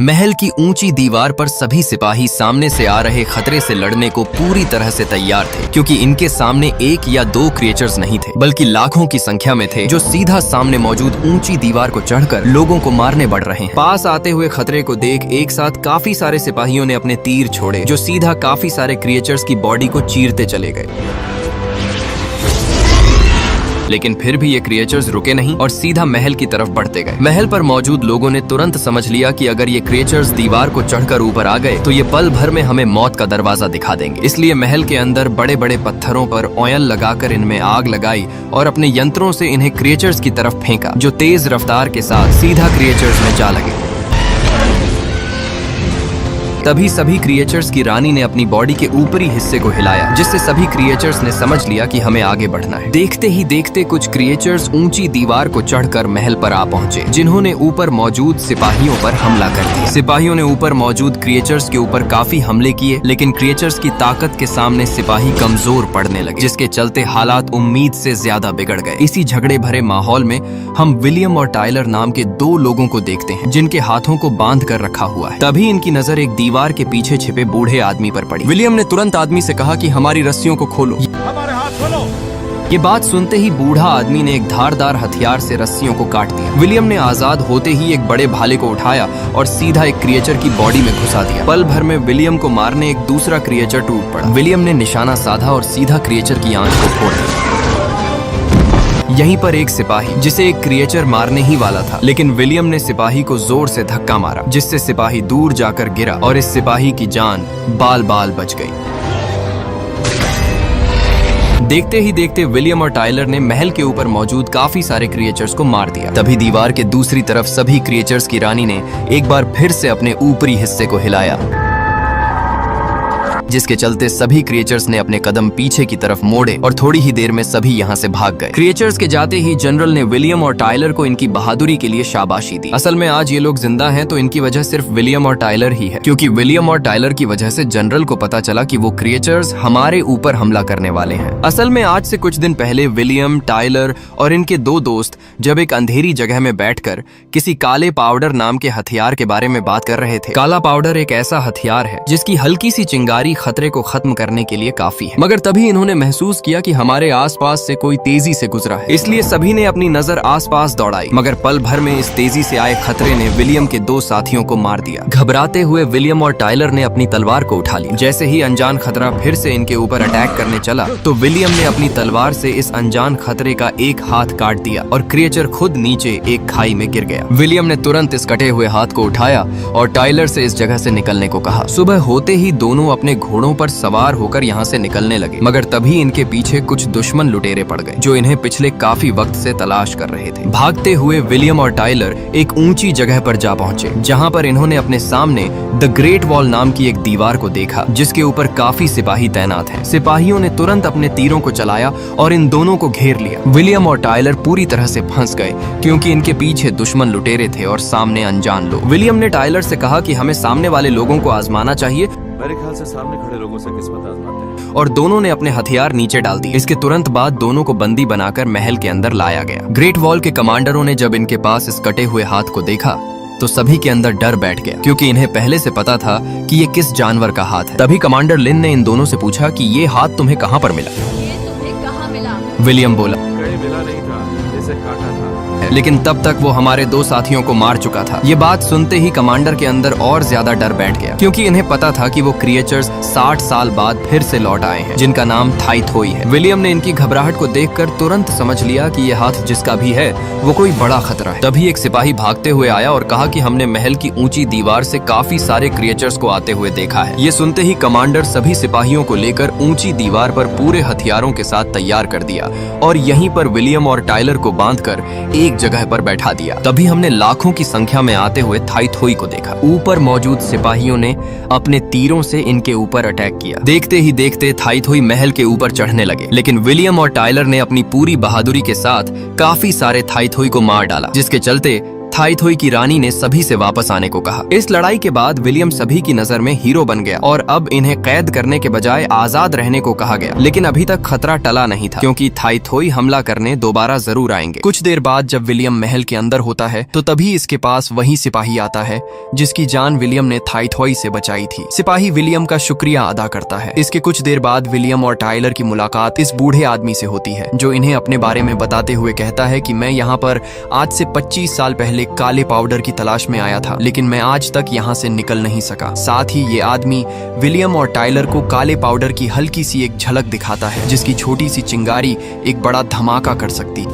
महल की ऊंची दीवार पर सभी सिपाही सामने से आ रहे खतरे से लड़ने को पूरी तरह से तैयार थे, क्योंकि इनके सामने एक या दो क्रिएचर्स नहीं थे बल्कि लाखों की संख्या में थे, जो सीधा सामने मौजूद ऊंची दीवार को चढ़कर लोगों को मारने बढ़ रहे हैं। पास आते हुए खतरे को देख एक साथ काफी सारे सिपाहियों ने अपने तीर छोड़े, जो सीधा काफी सारे क्रिएचर्स की बॉडी को चीरते चले गए। लेकिन फिर भी ये क्रिएचर्स रुके नहीं और सीधा महल की तरफ बढ़ते गए। महल पर मौजूद लोगों ने तुरंत समझ लिया कि अगर ये क्रिएचर्स दीवार को चढ़कर ऊपर आ गए तो ये पल भर में हमें मौत का दरवाजा दिखा देंगे। इसलिए महल के अंदर बड़े बड़े पत्थरों पर ऑयल लगाकर इनमें आग लगाई और अपने यंत्रों से इन्हें क्रिएचर्स की तरफ फेंका, जो तेज रफ्तार के साथ सीधा क्रिएचर्स में जा लगे। तभी सभी क्रिएचर्स की रानी ने अपनी बॉडी के ऊपरी हिस्से को हिलाया, जिससे सभी क्रिएचर्स ने समझ लिया कि हमें आगे बढ़ना है। देखते ही देखते कुछ क्रिएचर्स ऊंची दीवार को चढ़कर महल पर आ पहुंचे, जिन्होंने ऊपर मौजूद सिपाहियों पर हमला कर दिया। सिपाहियों ने ऊपर मौजूद क्रिएचर्स के ऊपर काफी हमले किए, लेकिन क्रिएचर्स की ताकत के सामने सिपाही कमजोर पड़ने लगे, जिसके चलते हालात उम्मीद से ज्यादा बिगड़ गए। इसी झगड़े भरे माहौल में हम विलियम और टाइलर नाम के दो लोगों को देखते हैं, जिनके हाथों को बांध कर रखा हुआ है। तभी इनकी नजर एक दीवार के पीछे छिपे बूढ़े आदमी पर पड़ी। विलियम ने तुरंत आदमी से कहा कि हमारी रस्सियों को खोलो। हमारे हाथ खोलो। ये बात सुनते ही बूढ़ा आदमी ने एक धारदार हथियार से रस्सियों को काट दिया। विलियम ने आजाद होते ही एक बड़े भाले को उठाया और सीधा एक क्रिएचर की बॉडी में घुसा दिया। पल भर में विलियम को मारने एक दूसरा क्रिएचर टूट पड़ा। विलियम ने निशाना साधा और सीधा क्रिएचर की आंख को फोड़ दिया। यहीं पर एक सिपाही, जिसे एक क्रिएचर मारने ही वाला था, लेकिन विलियम ने सिपाही को जोर से धक्का मारा, जिससे सिपाही दूर जाकर गिरा और इस सिपाही की जान बाल बाल बच गई। देखते ही देखते विलियम और टाइलर ने महल के ऊपर मौजूद काफी सारे क्रिएचर्स को मार दिया। तभी दीवार के दूसरी तरफ सभी क्रिएचर्स की रानी ने एक बार फिर से अपने ऊपरी हिस्से को हिलाया, जिसके चलते सभी क्रिएचर्स ने अपने कदम पीछे की तरफ मोड़े और थोड़ी ही देर में सभी यहाँ से भाग गए। क्रिएचर्स के जाते ही जनरल ने विलियम और टाइलर को इनकी बहादुरी के लिए शाबाशी दी। असल में आज ये लोग जिंदा हैं तो इनकी वजह सिर्फ विलियम और टाइलर ही है, क्योंकि विलियम और टाइलर की वजह से जनरल को पता चला कि वो क्रिएचर्स हमारे ऊपर हमला करने वाले हैं। असल में आज से कुछ दिन पहले विलियम, टाइलर और इनके दो दोस्त जब एक अंधेरी जगह में बैठकर किसी काले पाउडर नाम के हथियार के बारे में बात कर रहे थे। काला पाउडर एक ऐसा हथियार है जिसकी हल्की सी चिंगारी खतरे को खत्म करने के लिए काफी है। मगर तभी इन्होंने महसूस किया कि हमारे आसपास से कोई तेजी से गुजरा है, इसलिए सभी ने अपनी नजर आसपास दौड़ाई। मगर पल भर में इस तेजी से आए खतरे ने विलियम के दो साथियों को मार दिया। घबराते हुए विलियम और टाइलर ने अपनी तलवार को उठा ली। जैसे ही अनजान खतरा फिर से इनके ऊपर अटैक करने चला तो विलियम ने अपनी तलवार से इस अनजान खतरे का एक हाथ काट दिया और क्रिएचर खुद नीचे एक खाई में गिर गया। विलियम ने तुरंत इस कटे हुए हाथ को उठाया और टाइलर से इस जगह से निकलने को कहा। सुबह होते ही दोनों अपने घोड़ों पर सवार होकर यहाँ से निकलने लगे, मगर तभी इनके पीछे कुछ दुश्मन लुटेरे पड़ गए, जो इन्हें पिछले काफी वक्त से तलाश कर रहे थे। भागते हुए विलियम और टाइलर एक ऊंची जगह पर जा पहुंचे, जहाँ पर इन्होंने अपने सामने द ग्रेट वॉल नाम की एक दीवार को देखा, जिसके ऊपर काफी सिपाही तैनात हैं। सिपाहियों ने तुरंत अपने तीरों को चलाया और इन दोनों को घेर लिया। विलियम और टाइलर पूरी तरह से फंस गए, क्योंकि इनके पीछे दुश्मन लुटेरे थे और सामने अनजान लोग। विलियम ने टाइलर से कहा कि हमें सामने वाले लोगों को आजमाना चाहिए। मेरे ख्याल से सामने खड़े लोगों से किस्मत आजमाते हैं। और दोनों ने अपने हथियार नीचे डाल दिए। इसके तुरंत बाद दोनों को बंदी बनाकर महल के अंदर लाया गया। ग्रेट वॉल के कमांडरों ने जब इनके पास इस कटे हुए हाथ को देखा तो सभी के अंदर डर बैठ गया, क्योंकि इन्हें पहले से पता था कि ये किस जानवर का हाथ है। तभी कमांडर लिन ने इन दोनों से पूछा कि ये हाथ तुम्हें कहाँ पर मिला? ये तुम्हें कहाँ मिला? विलियम बोला, कहीं मिला नहीं था, जैसे काटा था। लेकिन तब तक वो हमारे दो साथियों को मार चुका था। ये बात सुनते ही कमांडर के अंदर और ज्यादा डर बैठ गया, क्योंकि इन्हें पता था कि वो क्रिएचर्स 60 साल बाद फिर से लौट आए हैं, जिनका नाम थाईथोई है। विलियम ने इनकी घबराहट को देखकर तुरंत समझ लिया कि ये हाथ जिसका भी है वो कोई बड़ा खतरा है। तभी एक सिपाही भागते हुए आया और कहा कि हमने महल की ऊंची दीवार से काफी सारे क्रिएचर्स को आते हुए देखा है। ये सुनते ही कमांडर सभी सिपाहियों को लेकर ऊंची दीवार पर पूरे हथियारों के साथ तैयार कर दिया और यहीं पर विलियम और टाइलर को बांधकर एक जगह पर बैठा दिया। तभी हमने लाखों की संख्या में आते हुए थाईथोई को देखा। ऊपर मौजूद सिपाहियों ने अपने तीरों से इनके ऊपर अटैक किया। देखते ही देखते थाईथोई महल के ऊपर चढ़ने लगे, लेकिन विलियम और टाइलर ने अपनी पूरी बहादुरी के साथ काफी सारे थाईथोई को मार डाला, जिसके चलते थाईथोई की रानी ने सभी से वापस आने को कहा। इस लड़ाई के बाद विलियम सभी की नजर में हीरो बन गया और अब इन्हें कैद करने के बजाय आजाद रहने को कहा गया। लेकिन अभी तक खतरा टला नहीं था, क्योंकि थाईथोई हमला करने दोबारा जरूर आएंगे। कुछ देर बाद जब विलियम महल के अंदर होता है तो तभी इसके पास वही सिपाही आता है जिसकी जान विलियम ने थाईथोई से बचाई थी। सिपाही विलियम का शुक्रिया अदा करता है। इसके कुछ देर बाद विलियम और टाइलर की मुलाकात इस बूढ़े आदमी से होती है, जो इन्हें अपने बारे में बताते हुए कहता है कि मैं यहाँ पर आज से 25 साल पहले काले पाउडर की तलाश में आया था, लेकिन मैं आज तक यहाँ से निकल नहीं सका। साथ ही ये आदमी विलियम और टाइलर को काले पाउडर की हल्की सी एक झलक दिखाता है, जिसकी छोटी सी चिंगारी एक बड़ा धमाका कर सकती।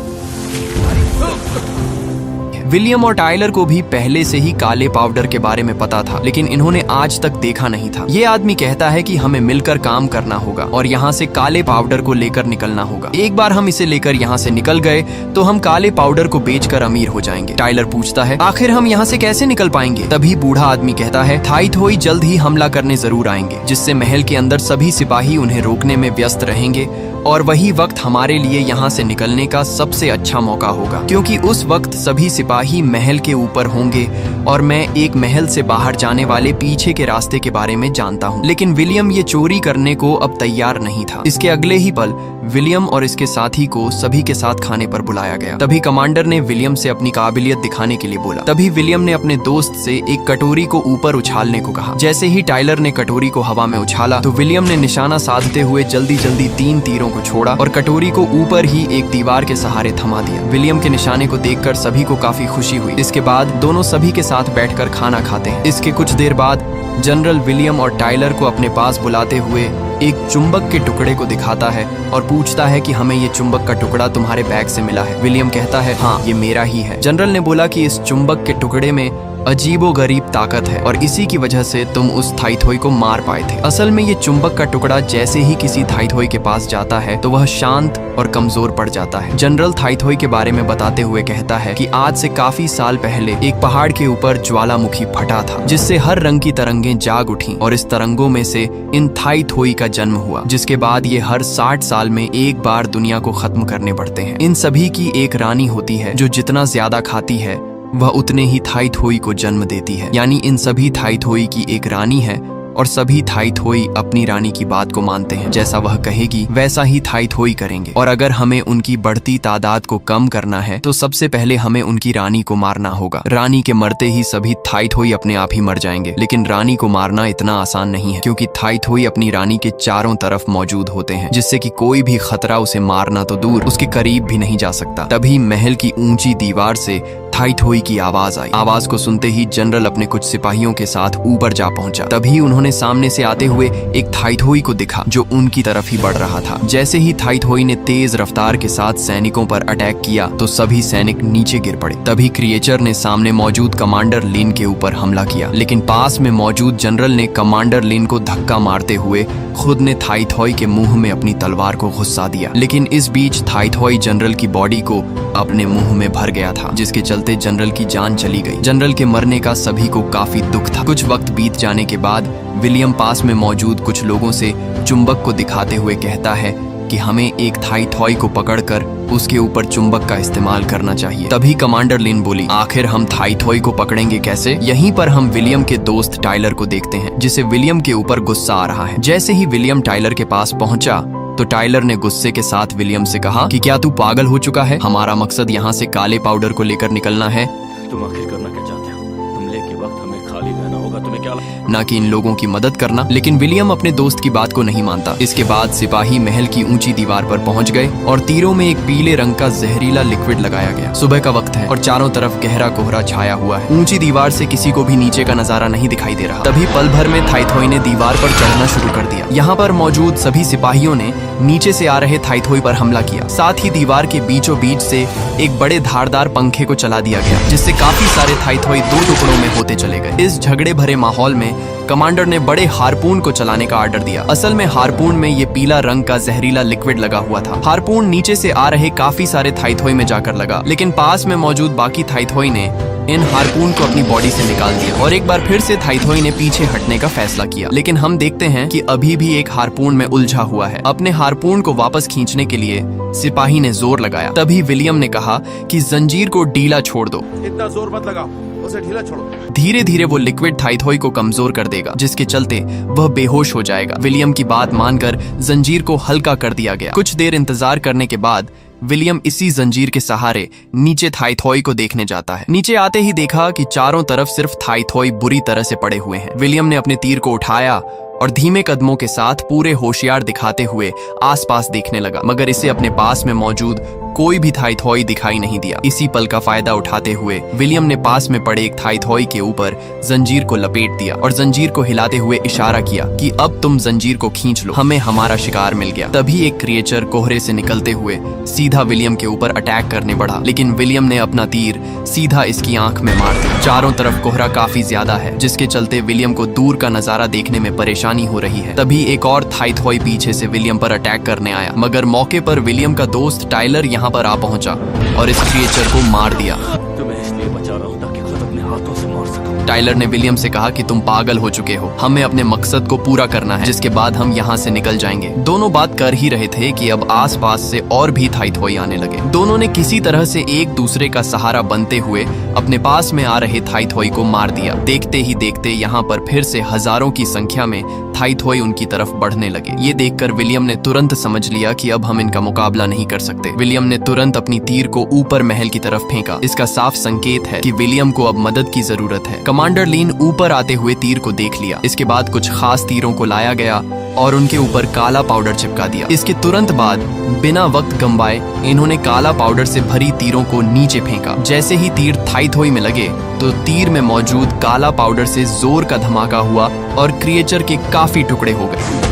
विलियम और टाइलर को भी पहले से ही काले पाउडर के बारे में पता था, लेकिन इन्होंने आज तक देखा नहीं था। ये आदमी कहता है कि हमें मिलकर काम करना होगा और यहाँ से काले पाउडर को लेकर निकलना होगा। एक बार हम इसे लेकर यहाँ से निकल गए तो हम काले पाउडर को बेचकर अमीर हो जाएंगे। टाइलर पूछता है, आखिर हम यहाँ से कैसे निकल पाएंगे? तभी बूढ़ा आदमी कहता है, थाईथोई जल्द ही हमला करने जरूर आएंगे, जिससे महल के अंदर सभी सिपाही उन्हें रोकने में व्यस्त रहेंगे और वही वक्त हमारे लिए यहाँ से निकलने का सबसे अच्छा मौका होगा, क्योंकि उस वक्त सभी सिपाही महल के ऊपर होंगे और मैं एक महल से बाहर जाने वाले पीछे के रास्ते के बारे में जानता हूँ। लेकिन विलियम ये चोरी करने को अब तैयार नहीं था। इसके अगले ही पल विलियम और इसके साथी को सभी के साथ खाने पर बुलाया गया। तभी कमांडर ने विलियम से अपनी काबिलियत दिखाने के लिए बोला। तभी विलियम ने अपने दोस्त से एक कटोरी को ऊपर उछालने को कहा। जैसे ही टाइलर ने कटोरी को हवा में उछाला तो विलियम ने निशाना साधते हुए जल्दी जल्दी 3 तीरों को छोड़ा और कटोरी को ऊपर ही एक दीवार के सहारे थमा दिया। विलियम के निशाने को देखकर सभी को काफी खुशी हुई। इसके बाद दोनों सभी के साथ बैठकर खाना खाते हैं। इसके कुछ देर बाद जनरल विलियम और टाइलर को अपने पास बुलाते हुए एक चुंबक के टुकड़े को दिखाता है और पूछता है कि हमें ये चुंबक का टुकड़ा तुम्हारे बैग से मिला है। विलियम कहता है, हाँ ये मेरा ही है। जनरल ने बोला कि इस चुंबक के टुकड़े में अजीबोगरीब ताकत है और इसी की वजह से तुम उस थाईथोई को मार पाए थे। असल में ये चुंबक का टुकड़ा जैसे ही किसी थाईथोई के पास जाता है तो वह शांत और कमजोर पड़ जाता है। जनरल थाईथोई के बारे में बताते हुए कहता है कि आज से काफी साल पहले एक पहाड़ के ऊपर ज्वालामुखी फटा था, जिससे हर रंग की तरंगें जाग उठी और इस तरंगों में से इन थाईथोई का जन्म हुआ, जिसके बाद ये हर 60 साल में एक बार दुनिया को खत्म करने पड़ते हैं। इन सभी की एक रानी होती है जो जितना ज्यादा खाती है वह उतने ही थाईथोई को जन्म देती है। यानी इन सभी थाईथोई की एक रानी है और सभी थाईथोई अपनी रानी की बात को मानते हैं। जैसा वह कहेगी वैसा ही थाईथोई करेंगे। और अगर हमें उनकी बढ़ती तादाद को कम करना है तो सबसे पहले हमें उनकी रानी को मारना होगा। रानी के मरते ही सभी थाईथोई अपने आप ही मर जाएंगे। लेकिन रानी को मारना इतना आसान नहीं है, क्योंकि थाईथोई अपनी रानी के चारों तरफ मौजूद होते हैं, जिससे कि कोई भी खतरा उसे मारना तो दूर उसके करीब भी नहीं जा सकता। तभी महल की ऊंची दीवार से थाईथोई की आवाज आई। आवाज को सुनते ही जनरल अपने कुछ सिपाहियों के साथ ऊपर जा पहुंचा। तभी उन्होंने सामने से आते हुए एक थाईथोई को दिखा जो उनकी तरफ ही बढ़ रहा था। जैसे ही थाईथोई ने तेज रफ्तार के साथ सैनिकों पर अटैक किया तो सभी सैनिक नीचे गिर पड़े। तभी क्रिएचर ने सामने मौजूद कमांडर लिन के ऊपर हमला किया, लेकिन पास में मौजूद जनरल ने कमांडर लिन को धक्का मारते हुए खुद ने थाईथोई के मुंह में अपनी तलवार को घुसा दिया। लेकिन इस बीच थाईथोई जनरल की बॉडी को अपने मुंह में भर गया था, जिसके चलते जनरल की जान चली गई। जनरल के मरने का सभी को काफी दुख था। कुछ वक्त बीत जाने के बाद विलियम पास में मौजूद कुछ लोगों से चुंबक को दिखाते हुए कहता है कि हमें एक थाईथोई को पकड़कर उसके ऊपर चुंबक का इस्तेमाल करना चाहिए। तभी कमांडर लिन बोली, आखिर हम थाईथोई को पकड़ेंगे कैसे? यहीं पर हम विलियम के दोस्त टाइलर को देखते हैं, जिसे विलियम के ऊपर गुस्सा आ रहा है। जैसे ही विलियम टाइलर के पास पहुंचा तो टाइलर ने गुस्से के साथ विलियम से कहा कि क्या तू पागल हो चुका है? हमारा मकसद यहाँ से काले पाउडर को लेकर निकलना है, तुम आखिर करना क्या चाहते हो? हमले के वक्त हमें खाली रहना होगा, तुम्हें क्या न कि इन लोगों की मदद करना। लेकिन विलियम अपने दोस्त की बात को नहीं मानता। इसके बाद सिपाही महल की ऊंची दीवार पर पहुंच गए और तीरों में एक पीले रंग का जहरीला लिक्विड लगाया गया। सुबह का वक्त है और चारों तरफ गहरा कोहरा छाया हुआ है। ऊंची दीवार से किसी को भी नीचे का नजारा नहीं दिखाई दे रहा। तभी पल भर में थाईथोई ने दीवार पर चढ़ना शुरू कर दिया। यहाँ पर मौजूद सभी सिपाहियों ने नीचे से आ रहे थाईथोई पर हमला किया। साथ ही दीवार के बीचों बीच से एक बड़े धारदार पंखे को चला दिया गया, जिससे काफी सारे थाईथोई 2 टुकड़ों में होते चले गए। इस झगड़े भरे माहौल में कमांडर ने बड़े हारपून को चलाने का ऑर्डर दिया। असल में हारपून में ये पीला रंग का जहरीला लिक्विड लगा हुआ था। हारपून नीचे से आ रहे काफी सारे थाईथोई में जाकर लगा, लेकिन पास में मौजूद बाकी थाईथोई ने इन हारपून को अपनी बॉडी से निकाल दिया और एक बार फिर से थाईथोई ने पीछे हटने का फैसला किया। लेकिन हम देखते हैं कि अभी भी एक हारपून में उलझा हुआ है। अपने हारपून को वापस खींचने के लिए सिपाही ने जोर लगाया। तभी विलियम ने कहा कि जंजीर को ढीला छोड़ दो, इतना जोर मत लगाओ, उसे ढीला छोड़ो। धीरे धीरे वो लिक्विड थाईथोई को कमजोर कर देगा, जिसके चलते वह बेहोश हो जाएगा। विलियम की बात मानकर जंजीर को हल्का कर दिया गया। कुछ देर इंतजार करने के बाद विलियम इसी जंजीर के सहारे नीचे थाईथोई को देखने जाता है। नीचे आते ही देखा कि चारों तरफ सिर्फ थाईथोई बुरी तरह से पड़े हुए हैं। विलियम ने अपने तीर को उठाया और धीमे कदमों के साथ पूरे होशियार दिखाते हुए आसपास देखने लगा, मगर इसे अपने पास में मौजूद कोई भी थाईथोई दिखाई नहीं दिया। इसी पल का फायदा उठाते हुए विलियम ने पास में पड़े एक थाईथोई के ऊपर जंजीर को लपेट दिया और जंजीर को हिलाते हुए इशारा किया कि अब तुम जंजीर को खींच लो, हमें हमारा शिकार मिल गया। तभी एक क्रिएचर कोहरे से निकलते हुए सीधा विलियम के ऊपर अटैक करने बढ़ा, लेकिन विलियम ने अपना तीर सीधा इसकी आंख में मार दिया। चारों तरफ कोहरा काफी ज्यादा है, जिसके चलते विलियम को दूर का नजारा देखने में परेशानी हो रही है। तभी एक और थाईथोई पीछे से विलियम पर अटैक करने आया, मगर मौके पर विलियम का दोस्त टाइलर यहाँ पर आ पहुंचा और इस क्रिएचर को मार दिया। तुम्हें इसलिए बचा रहा हूँ ताकि खुद अपने हाथों से मार सकूं। टाइलर ने विलियम से कहा कि तुम पागल हो चुके हो, हमें अपने मकसद को पूरा करना है, जिसके बाद हम यहाँ से निकल जाएंगे। दोनों बात कर ही रहे थे कि अब आसपास से और भी थाईथोई आने लगे। दोनों ने किसी तरह से एक दूसरे का सहारा बनते हुए अपने पास में आ रहे थाईथोई को मार दिया। देखते ही देखते यहाँ पर फिर से हजारों की संख्या में थाईथोई उनकी तरफ बढ़ने लगे। ये देखकर विलियम ने तुरंत समझ लिया कि अब हम इनका मुकाबला नहीं कर सकते। विलियम ने तुरंत अपनी तीर को ऊपर महल की तरफ फेंका। इसका साफ संकेत है कि विलियम को अब मदद की जरूरत है। कमांडर लीन ऊपर आते हुए तीर को देख लिया। इसके बाद कुछ खास तीरों को लाया गया और उनके ऊपर काला पाउडर चिपका दिया। इसके तुरंत बाद बिना वक्त गंवाए इन्होंने काला पाउडर से भरी तीरों को नीचे फेंका। जैसे ही तीर थाईथोई में लगे तो तीर में मौजूद काला पाउडर से जोर का धमाका हुआ और क्रिएचर के काफी टुकड़े हो गए।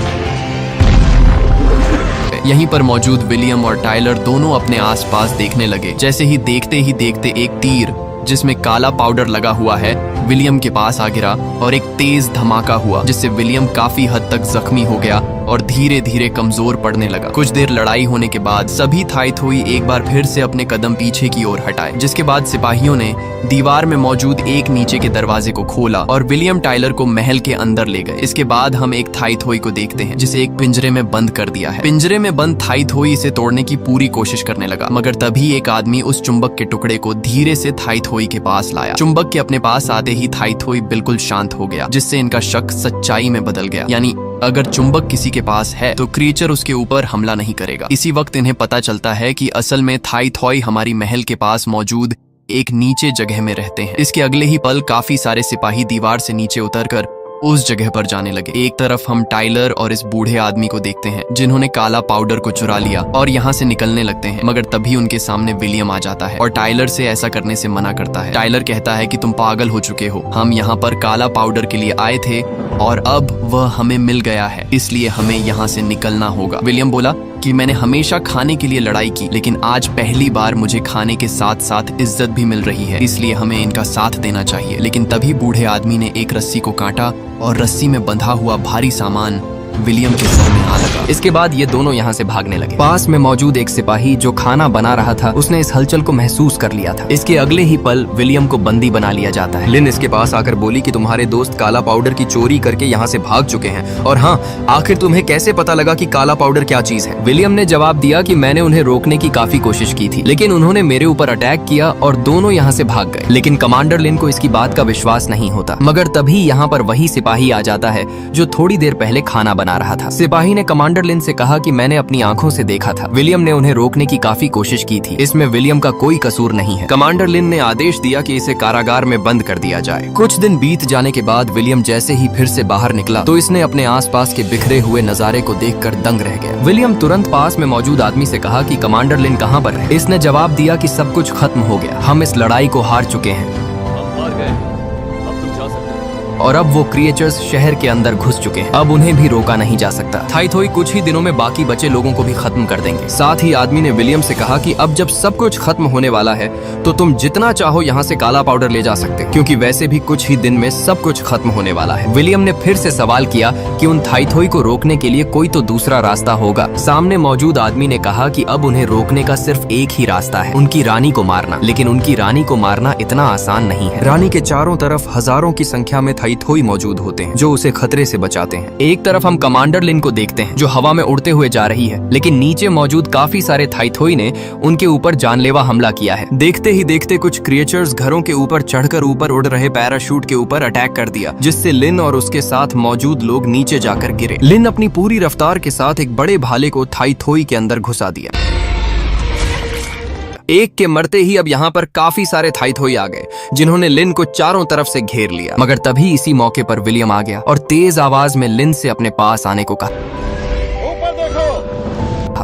यहीं पर मौजूद विलियम और टाइलर दोनों अपने आसपास देखने लगे। जैसे ही देखते एक तीर जिसमें काला पाउडर लगा हुआ है विलियम के पास आ गिरा और एक तेज धमाका हुआ, जिससे विलियम काफी हद तक जख्मी हो गया और धीरे धीरे कमजोर पड़ने लगा। कुछ देर लड़ाई होने के बाद सभी थाईथोई एक बार फिर से अपने कदम पीछे की ओर हटाए, जिसके बाद सिपाहियों ने दीवार में मौजूद एक नीचे के दरवाजे को खोला और विलियम टाइलर को महल के अंदर ले गए। इसके बाद हम एक थाईथोई को देखते हैं जिसे एक पिंजरे में बंद कर दिया है। पिंजरे में बंद थाईथोई इसे तोड़ने की पूरी कोशिश करने लगा, मगर तभी एक आदमी उस चुंबक के टुकड़े को धीरे से थाईथोई के पास लाया। चुंबक के अपने पास आते ही थाईथोई बिल्कुल शांत हो गया, जिससे इनका शक सच्चाई में बदल गया। यानी अगर चुंबक किसी के पास है तो क्रिएचर उसके ऊपर हमला नहीं करेगा। इसी वक्त इन्हें पता चलता है कि असल में थाईथोई हमारी महल के पास मौजूद एक नीचे जगह में रहते हैं। इसके अगले ही पल काफी सारे सिपाही दीवार से नीचे उतरकर उस जगह पर जाने लगे। एक तरफ हम टाइलर और इस बूढ़े आदमी को देखते हैं जिन्होंने काला पाउडर को चुरा लिया और यहाँ से निकलने लगते हैं, मगर तभी उनके सामने विलियम आ जाता है और टाइलर से ऐसा करने से मना करता है। टाइलर कहता है कि तुम पागल हो चुके हो, हम यहाँ पर काला पाउडर के लिए आए थे और अब वह हमें मिल गया है, इसलिए हमें यहाँ से निकलना होगा। विलियम बोला कि मैंने हमेशा खाने के लिए लड़ाई की, लेकिन आज पहली बार मुझे खाने के साथ साथ इज्जत भी मिल रही है, इसलिए हमें इनका साथ देना चाहिए। लेकिन तभी बूढ़े आदमी ने एक रस्सी को काटा और रस्सी में बंधा हुआ भारी सामान विलियम के सर में आ लगा। इसके बाद ये दोनों यहाँ से भागने लगे। पास में मौजूद एक सिपाही जो खाना बना रहा था उसने इस हलचल को महसूस कर लिया था। इसके अगले ही पल विलियम को बंदी बना लिया जाता है। लिन इसके पास आकर बोली कि तुम्हारे दोस्त काला पाउडर की चोरी करके यहाँ से भाग चुके हैं, और हाँ, आखिर तुम्हें कैसे पता लगा कि काला पाउडर क्या चीज है? विलियम ने जवाब दिया कि मैंने उन्हें रोकने की काफी कोशिश की थी, लेकिन उन्होंने मेरे ऊपर अटैक किया और दोनों यहाँ से भाग गए। लेकिन कमांडर लिन को इसकी बात का विश्वास नहीं होता, मगर तभी यहाँ पर वही सिपाही आ जाता है जो थोड़ी देर पहले खाना बना रहा था। सिपाही ने कमांडर लिन से कहा कि मैंने अपनी आंखों से देखा था। विलियम ने उन्हें रोकने की काफी कोशिश की थी, इसमें विलियम का कोई कसूर नहीं है। कमांडर लिन ने आदेश दिया कि इसे कारागार में बंद कर दिया जाए। कुछ दिन बीत जाने के बाद विलियम जैसे ही फिर से बाहर निकला तो इसने अपने आसपास के बिखरे हुए नजारे को देखकर दंग रह गया। विलियम तुरंत पास में मौजूद आदमी से कहा कि कमांडर लिन कहाँ पर है? इसने जवाब दिया कि सब कुछ खत्म हो गया, हम इस लड़ाई को हार चुके हैं। हम हार गए, अब तुम जा सकते हो। और अब वो क्रिएचर्स शहर के अंदर घुस चुके हैं। अब उन्हें भी रोका नहीं जा सकता। थाई-थोई कुछ ही दिनों में बाकी बचे लोगों को भी खत्म कर देंगे। साथ ही आदमी ने विलियम से कहा कि अब जब सब कुछ खत्म होने वाला है तो तुम जितना चाहो यहाँ से काला पाउडर ले जा सकते हो, क्योंकि वैसे भी कुछ ही दिन में सब कुछ खत्म होने वाला है। विलियम ने फिर से सवाल किया कि उन थाई-थोई को रोकने के लिए कोई तो दूसरा रास्ता होगा। सामने मौजूद आदमी ने कहा कि अब उन्हें रोकने का सिर्फ एक ही रास्ता है, उनकी रानी को मारना। लेकिन उनकी रानी को मारना इतना आसान नहीं है। रानी के चारों तरफ हजारों की संख्या में थाई-थोई मौजूद होते हैं जो उसे खतरे से बचाते हैं। एक तरफ हम कमांडर लिन को देखते हैं जो हवा में उड़ते हुए जा रही है, लेकिन नीचे मौजूद काफी सारे थाई-थोई ने उनके ऊपर जानलेवा हमला किया है। देखते ही देखते कुछ क्रिएचर्स घरों के ऊपर चढ़कर ऊपर उड़ रहे पैराशूट के ऊपर अटैक कर दिया, जिससे लिन और उसके साथ मौजूद लोग नीचे जाकर गिरे। लिन अपनी पूरी रफ्तार के साथ एक बड़े भाले को थाई-थोई के अंदर घुसा दिया। एक के मरते ही अब यहाँ पर काफी सारे थाई-थोई आ गए, जिन्होंने लिन को चारों तरफ से घेर लिया। मगर तभी इसी मौके पर विलियम आ गया और तेज आवाज में लिन से अपने पास आने को कहा।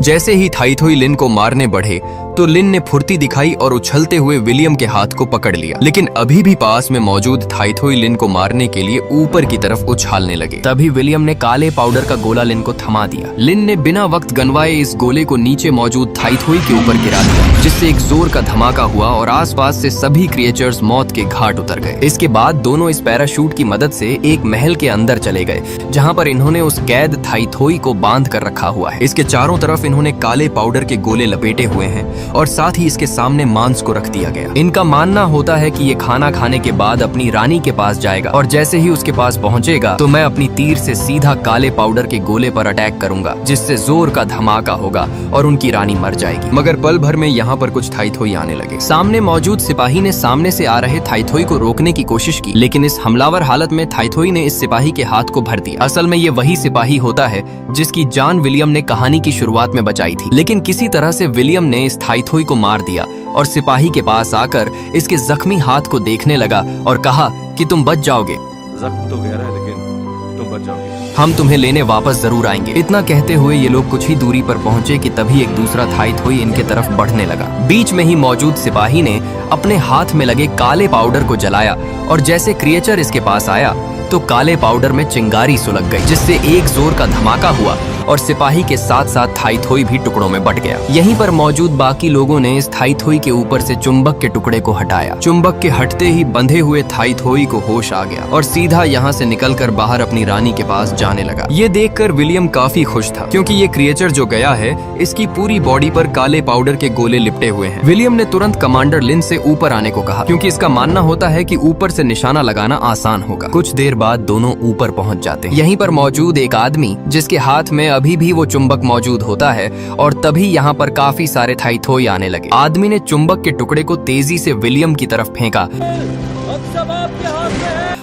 जैसे ही थाई-थोई लिन को मारने बढ़े तो लिन ने फुर्ती दिखाई और उछलते हुए विलियम के हाथ को पकड़ लिया। लेकिन अभी भी पास में मौजूद थाई-थोई लिन को मारने के लिए ऊपर की तरफ उछालने लगे। तभी विलियम ने काले पाउडर का गोला लिन को थमा दिया। लिन ने बिना वक्त गंवाए इस गोले को नीचे मौजूद थाई-थोई के ऊपर गिरा दिया, जिससे एक जोर का धमाका हुआ और आसपास से सभी क्रिएचर्स मौत के घाट उतर गए। इसके बाद दोनों इस पैराशूट की मदद से एक महल के अंदर चले गए, जहाँ पर इन्होंने उस कैद थाई-थोई को बांध कर रखा हुआ है। इसके चारों तरफ इन्होंने काले पाउडर के गोले लपेटे हुए हैं और साथ ही इसके सामने मांस को रख दिया गया। इनका मानना होता है कि ये खाना खाने के बाद अपनी रानी के पास जाएगा और जैसे ही उसके पास पहुंचेगा तो मैं अपनी तीर से सीधा काले पाउडर के गोले पर अटैक करूंगा, जिससे जोर का धमाका होगा और उनकी रानी मर जाएगी। मगर पल भर में यहाँ पर कुछ थाई-थोई आने लगे। सामने मौजूद सिपाही ने सामने से आ रहे थाई-थोई को रोकने की कोशिश की, लेकिन इस हमलावर हालत में थाई-थोई ने इस सिपाही के हाथ को भर दिया। असल में ये वही सिपाही होता है जिसकी जान विलियम ने कहानी की शुरुआत में बचाई थी। लेकिन किसी तरह से विलियम ने इस थाई-थोई को मार दिया और सिपाही के पास आकर इसके जख्मी हाथ को देखने लगा और कहा कि तुम बच जाओगे, जख्म तो गहरा है लेकिन तुम बच जाओगे, हम तुम्हें लेने वापस जरूर आएंगे। इतना कहते हुए ये लोग कुछ ही दूरी पर पहुंचे कि तभी एक दूसरा थाई-थोई इनके तरफ बढ़ने लगा। बीच में ही मौजूद सिपाही ने अपने हाथ में लगे काले पाउडर को जलाया और जैसे क्रिएचर इसके पास आया तो काले पाउडर में चिंगारी सुलग गई, जिससे एक जोर का धमाका हुआ और सिपाही के साथ साथ थाई-थोई भी टुकड़ों में बट गया। यहीं पर मौजूद बाकी लोगों ने इस थाई-थोई के ऊपर से चुंबक के टुकड़े को हटाया। चुंबक के हटते ही बंधे हुए थाई-थोई को होश आ गया और सीधा यहाँ से निकलकर बाहर अपनी रानी के पास जाने लगा। ये देखकर विलियम काफी खुश था, क्योंकि ये क्रिएचर जो गया है इसकी पूरी बॉडी पर काले पाउडर के गोले लिपटे हुए हैं। विलियम ने तुरंत कमांडर लिन से ऊपर आने को कहा, क्योंकि इसका मानना होता है कि ऊपर से निशाना लगाना आसान होगा। कुछ देर बाद दोनों ऊपर पहुंच जाते हैं। यहीं पर मौजूद एक आदमी जिसके हाथ में अभी भी वो चुंबक मौजूद होता है और तभी यहाँ पर काफी सारे थाई-थोई आने लगे। आदमी ने चुंबक के टुकड़े को तेजी से विलियम की तरफ फेंका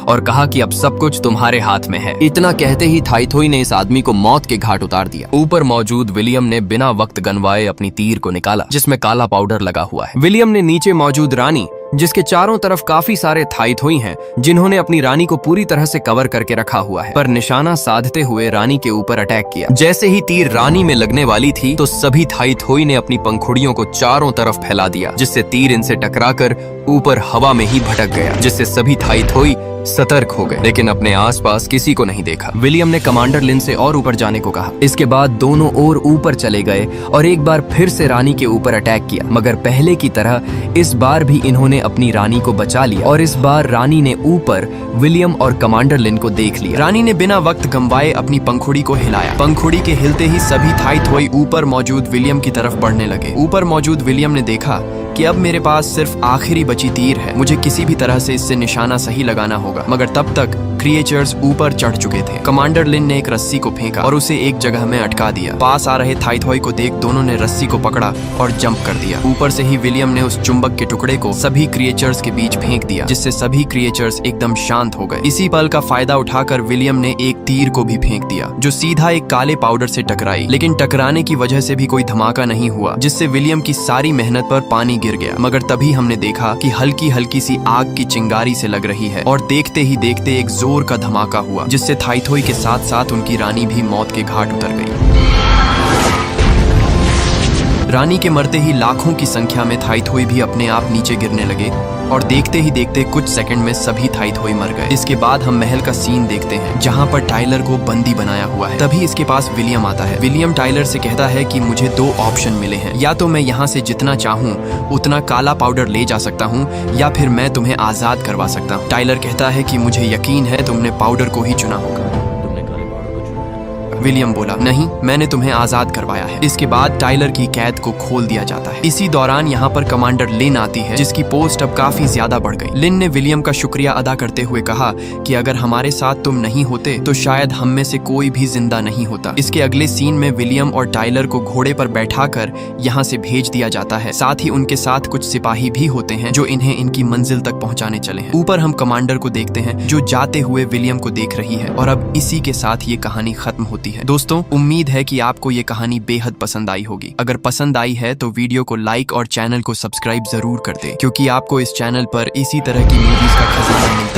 और कहा कि अब सब कुछ तुम्हारे हाथ में है। इतना कहते ही थाई-थोई ने इस आदमी को मौत के घाट उतार दिया। ऊपर मौजूद विलियम ने बिना वक्त गंवाए अपनी तीर को निकाला, जिसमें काला पाउडर लगा हुआ है। विलियम ने नीचे मौजूद रानी, जिसके चारों तरफ काफी सारे थाई-थोई हैं, जिन्होंने अपनी रानी को पूरी तरह से कवर करके रखा हुआ है, पर निशाना साधते हुए रानी के ऊपर अटैक किया। जैसे ही तीर रानी में लगने वाली थी तो सभी थाई-थोई ने अपनी पंखुड़ियों को चारों तरफ फैला दिया, जिससे तीर इनसे टकराकर ऊपर हवा में ही भटक गया, जिससे सभी थाई-थोई सतर्क हो गए, लेकिन अपने आसपास किसी को नहीं देखा। विलियम ने कमांडर लिन से और ऊपर जाने को कहा। इसके बाद दोनों और ऊपर चले गए और एक बार फिर से रानी के ऊपर अटैक किया, मगर पहले की तरह इस बार भी इन्होंने अपनी रानी को बचा लिया और इस बार रानी ने ऊपर विलियम और कमांडर लिन को देख लिया। रानी ने बिना वक्त गंवाए अपनी पंखुड़ी को हिलाया। पंखुड़ी के हिलते ही सभी थाई-थोई ऊपर मौजूद विलियम की तरफ बढ़ने लगे। ऊपर मौजूद विलियम ने देखा कि अब मेरे पास सिर्फ आखिरी बची तीर है, मुझे किसी भी तरह से इससे निशाना सही लगाना होगा। मगर तब तक क्रिएचर्स ऊपर चढ़ चुके थे। कमांडर लिन ने एक रस्सी को फेंका और उसे एक जगह में अटका दिया। पास आ रहे थाई-थोई को देख दोनों ने रस्सी को पकड़ा और जंप कर दिया। ऊपर से ही विलियम ने उस चुंबक के टुकड़े को सभी क्रिएचर्स के बीच फेंक दिया, जिससे सभी क्रिएचर्स एकदम शांत हो गए। इसी पल का फायदा उठाकर विलियम ने एक तीर को भी फेंक दिया, जो सीधा एक काले पाउडर से टकराई, लेकिन टकराने की वजह से भी कोई धमाका नहीं हुआ, जिससे विलियम की सारी मेहनत पर पानी गिर गया। मगर तभी हमने देखा कि हल्की हल्की सी आग की चिंगारी से लग रही है और देखते ही देखते एक जोर का धमाका हुआ, जिससे थाई-थोई के साथ साथ उनकी रानी भी मौत के घाट उतर गई। रानी के मरते ही लाखों की संख्या में थाईथोई भी अपने आप नीचे गिरने लगे और देखते ही देखते कुछ सेकंड में सभी थाईथोई मर गए। इसके बाद हम महल का सीन देखते हैं जहाँ पर टाइलर को बंदी बनाया हुआ है। तभी इसके पास विलियम आता है। विलियम टाइलर से कहता है कि मुझे 2 ऑप्शन मिले हैं, या तो मैं यहाँ से जितना चाहूँ उतना काला पाउडर ले जा सकता हूँ या फिर मैं तुम्हें आजाद करवा सकता हूँ। टाइलर कहता है कि मुझे यकीन है तुमने पाउडर को ही चुना होगा। तुमने काले पाउडर को चुना है। विलियम बोला, नहीं, मैंने तुम्हें आजाद करवाया है। इसके बाद टाइलर की कैद को खोल दिया जाता है। इसी दौरान यहाँ पर कमांडर लिन आती है जिसकी पोस्ट अब काफी ज्यादा बढ़ गई। लिन ने विलियम का शुक्रिया अदा करते हुए कहा कि अगर हमारे साथ तुम नहीं होते तो शायद हम में से कोई भी जिंदा नहीं होता। इसके अगले सीन में विलियम और टाइलर को घोड़े पर बैठाकर यहाँ से भेज दिया जाता है। साथ ही उनके साथ कुछ सिपाही भी होते हैं जो इन्हें इनकी मंजिल तक पहुंचाने चले हैं। ऊपर हम कमांडर को देखते हैं जो जाते हुए विलियम को देख रही है और अब इसी के साथ ये कहानी खत्म होती है। दोस्तों, उम्मीद है कि आपको ये कहानी बेहद पसंद आई होगी। अगर पसंद आई है तो वीडियो को लाइक और चैनल को सब्सक्राइब जरूर कर दें, क्योंकि आपको इस चैनल पर इसी तरह की मूवीज का खजाना मिलता है।